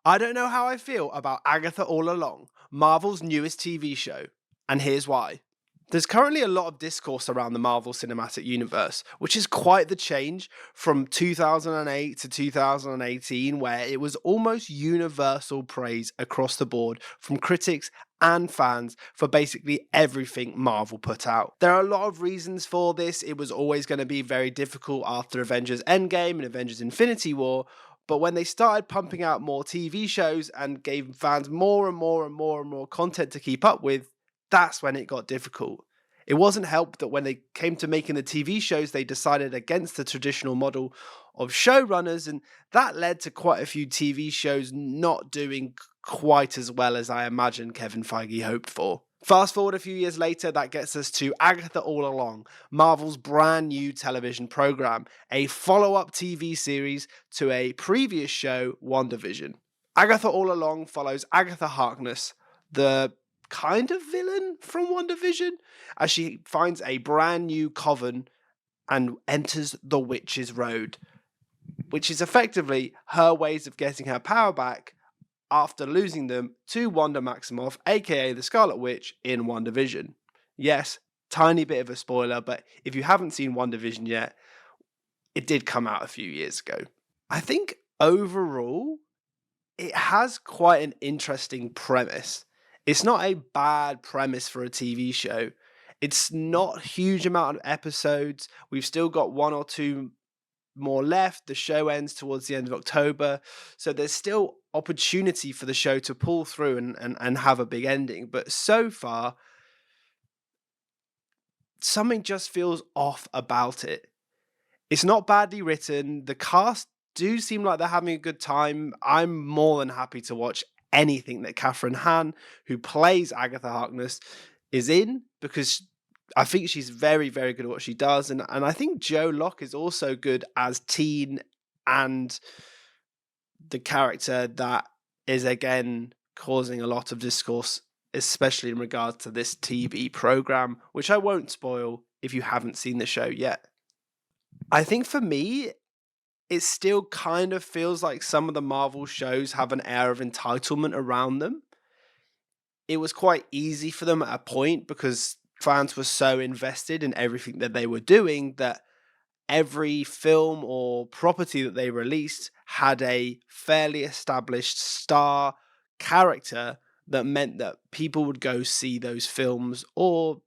I don't know how I feel about Agatha All Along, Marvel's newest TV show, and here's why. There's currently a lot of discourse around the Marvel Cinematic Universe, which is quite the change from 2008 to 2018, where it was almost universal praise across the board from critics and fans for basically everything Marvel put out. There are a lot of reasons for this. It was always going to be very difficult after Avengers Endgame and Avengers Infinity War, but when they started pumping out more TV shows and gave fans more and more and more and more content to keep up with, that's when it got difficult. It wasn't helped that when they came to making the TV shows, they decided against the traditional model of showrunners, and that led to quite a few TV shows not doing quite as well as I imagine Kevin Feige hoped for. Fast forward a few years later, that gets us to Agatha All Along, Marvel's brand new television program, a follow-up TV series to a previous show, WandaVision. Agatha All Along follows Agatha Harkness, the kind of villain from WandaVision, as she finds a brand new coven and enters the Witch's Road, which is effectively her ways of getting her power back after losing them to Wanda Maximoff, aka the Scarlet Witch, in WandaVision. Yes, tiny bit of a spoiler, but if you haven't seen WandaVision yet, it did come out a few years ago. I think overall, it has quite an interesting premise. It's not a bad premise for a TV show. It's not a huge amount of episodes. We've still got one or two more left. The show ends towards the end of October. So there's still opportunity for the show to pull through and have a big ending. But so far, something just feels off about it. It's not badly written. The cast do seem like they're having a good time. I'm more than happy to watch anything that Kathryn Hahn, who plays Agatha Harkness, is in, because I think she's very, very good at what she does. And I think Joe Locke is also good as Teen and the character that is, again, causing a lot of discourse, especially in regards to this TV program, which I won't spoil if you haven't seen the show yet. I think for me, it still kind of feels like some of the Marvel shows have an air of entitlement around them. It was quite easy for them at a point because fans were so invested in everything that they were doing that every film or property that they released had a fairly established star character that meant that people would go see those films, or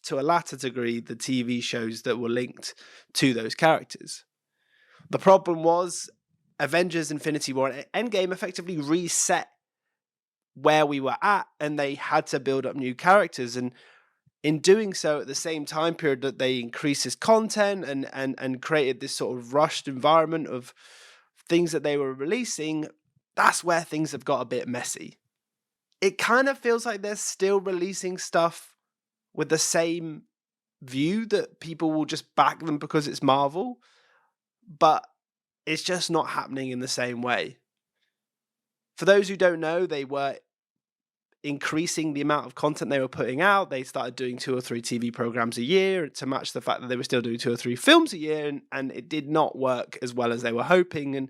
to a latter degree, the TV shows that were linked to those characters. The problem was Avengers Infinity War and Endgame effectively reset where we were at, and they had to build up new characters. And in doing so, at the same time period that they increased this content and created this sort of rushed environment of things that they were releasing, that's where things have got a bit messy. It kind of feels like they're still releasing stuff with the same view that people will just back them because it's Marvel, but it's just not happening in the same way. For those who don't know, they were increasing the amount of content they were putting out. They started doing 2 or 3 TV programs a year to match the fact that they were still doing 2 or 3 films a year, and it did not work as well as they were hoping. And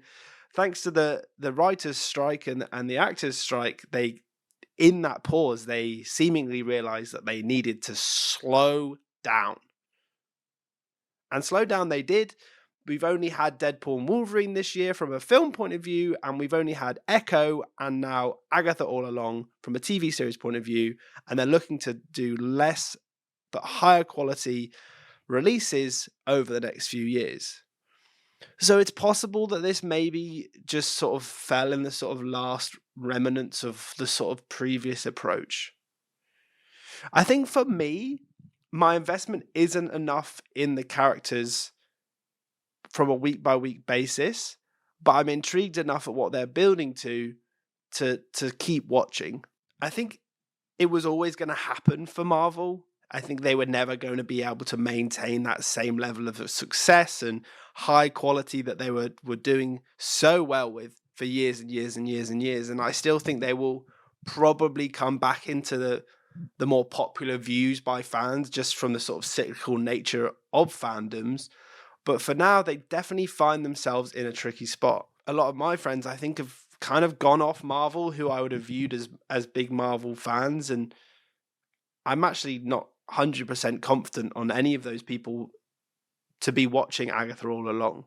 thanks to the writers' strike and the actors' strike, in that pause, they seemingly realized that they needed to slow down. And slow down they did. We've only had Deadpool and Wolverine this year from a film point of view, and we've only had Echo and now Agatha All Along from a TV series point of view, and they're looking to do less but higher quality releases over the next few years. So it's possible that this maybe just sort of fell in the sort of last remnants of the sort of previous approach. I think for me, my investment isn't enough in the characters from a week-by-week basis, but I'm intrigued enough at what they're building to keep watching. I think it was always going to happen for Marvel. I think they were never going to be able to maintain that same level of success and high quality that they were doing so well with for years and years and years and years. And I still think they will probably come back into the more popular views by fans just from the sort of cyclical nature of fandoms. But for now, they definitely find themselves in a tricky spot. A lot of my friends, I think, have kind of gone off Marvel, who I would have viewed as big Marvel fans, and I'm actually not 100% confident on any of those people to be watching Agatha All Along.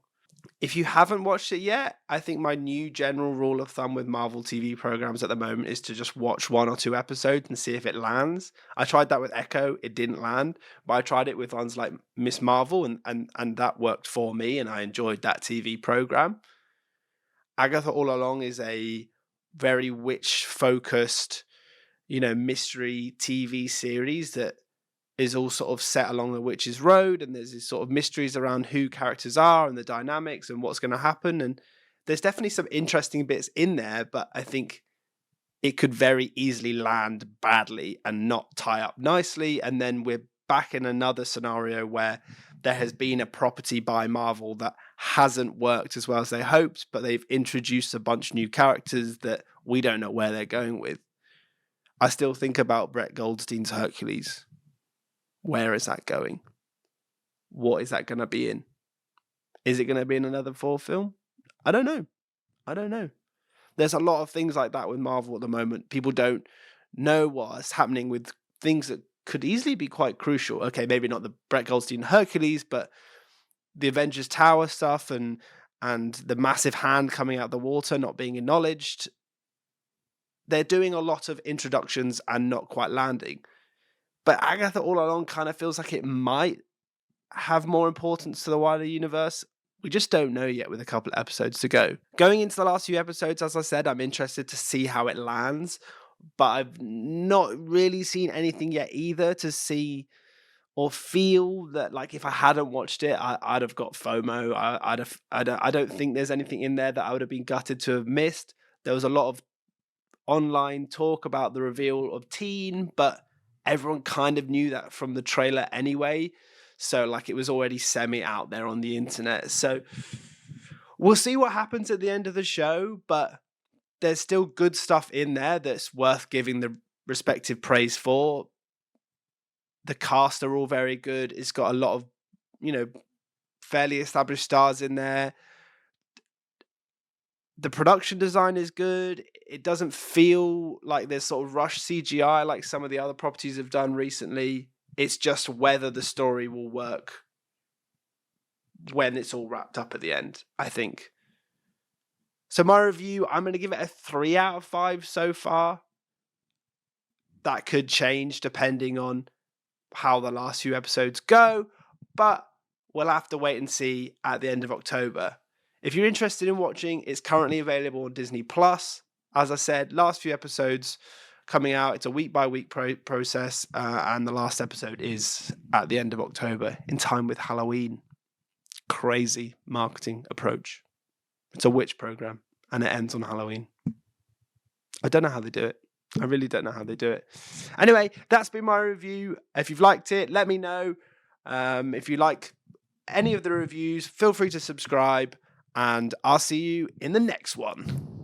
If you haven't watched it yet, I think my new general rule of thumb with Marvel TV programs at the moment is to just watch 1 or 2 episodes and see if it lands. I tried that with Echo, it didn't land, but I tried it with ones like Miss Marvel, and that worked for me, and I enjoyed that TV program. Agatha All Along is a very witch-focused, mystery TV series that is all sort of set along the witch's road, and there's these sort of mysteries around who characters are and the dynamics and what's going to happen. And there's definitely some interesting bits in there, but I think it could very easily land badly and not tie up nicely. And then we're back in another scenario where there has been a property by Marvel that hasn't worked as well as they hoped, but they've introduced a bunch of new characters that we don't know where they're going with. I still think about Brett Goldstein's Hercules. Where is that going? What is that going to be in? Is it going to be in another 4 film? I don't know. There's a lot of things like that with Marvel at the moment. People don't know what's happening with things that could easily be quite crucial. Okay, maybe not the Brett Goldstein Hercules, but the Avengers Tower stuff and the massive hand coming out the water not being acknowledged. They're doing a lot of introductions and not quite landing. But Agatha All Along kind of feels like it might have more importance to the wider universe. We just don't know yet with a couple of episodes to go. Going into the last few episodes, as I said, I'm interested to see how it lands. But I've not really seen anything yet either to see or feel that, like, if I hadn't watched it, I'd have got FOMO. I don't think there's anything in there that I would have been gutted to have missed. There was a lot of online talk about the reveal of Teen, but everyone kind of knew that from the trailer anyway. So, like, it was already semi out there on the internet. So we'll see what happens at the end of the show, but there's still good stuff in there that's worth giving the respective praise for. The cast are all very good. It's got a lot of, fairly established stars in there. The production design is good. It doesn't feel like there's sort of rushed CGI like some of the other properties have done recently. It's just whether the story will work when it's all wrapped up at the end, I think. So my review, I'm going to give it a 3 out of 5 so far. That could change depending on how the last few episodes go, but we'll have to wait and see at the end of October. If you're interested in watching, it's currently available on Disney+. As I said, last few episodes coming out. It's a week-by-week process, and the last episode is at the end of October, in time with Halloween. Crazy marketing approach. It's a witch program, and it ends on Halloween. I don't know how they do it. I really don't know how they do it. Anyway, that's been my review. If you've liked it, let me know. If you like any of the reviews, feel free to subscribe, and I'll see you in the next one.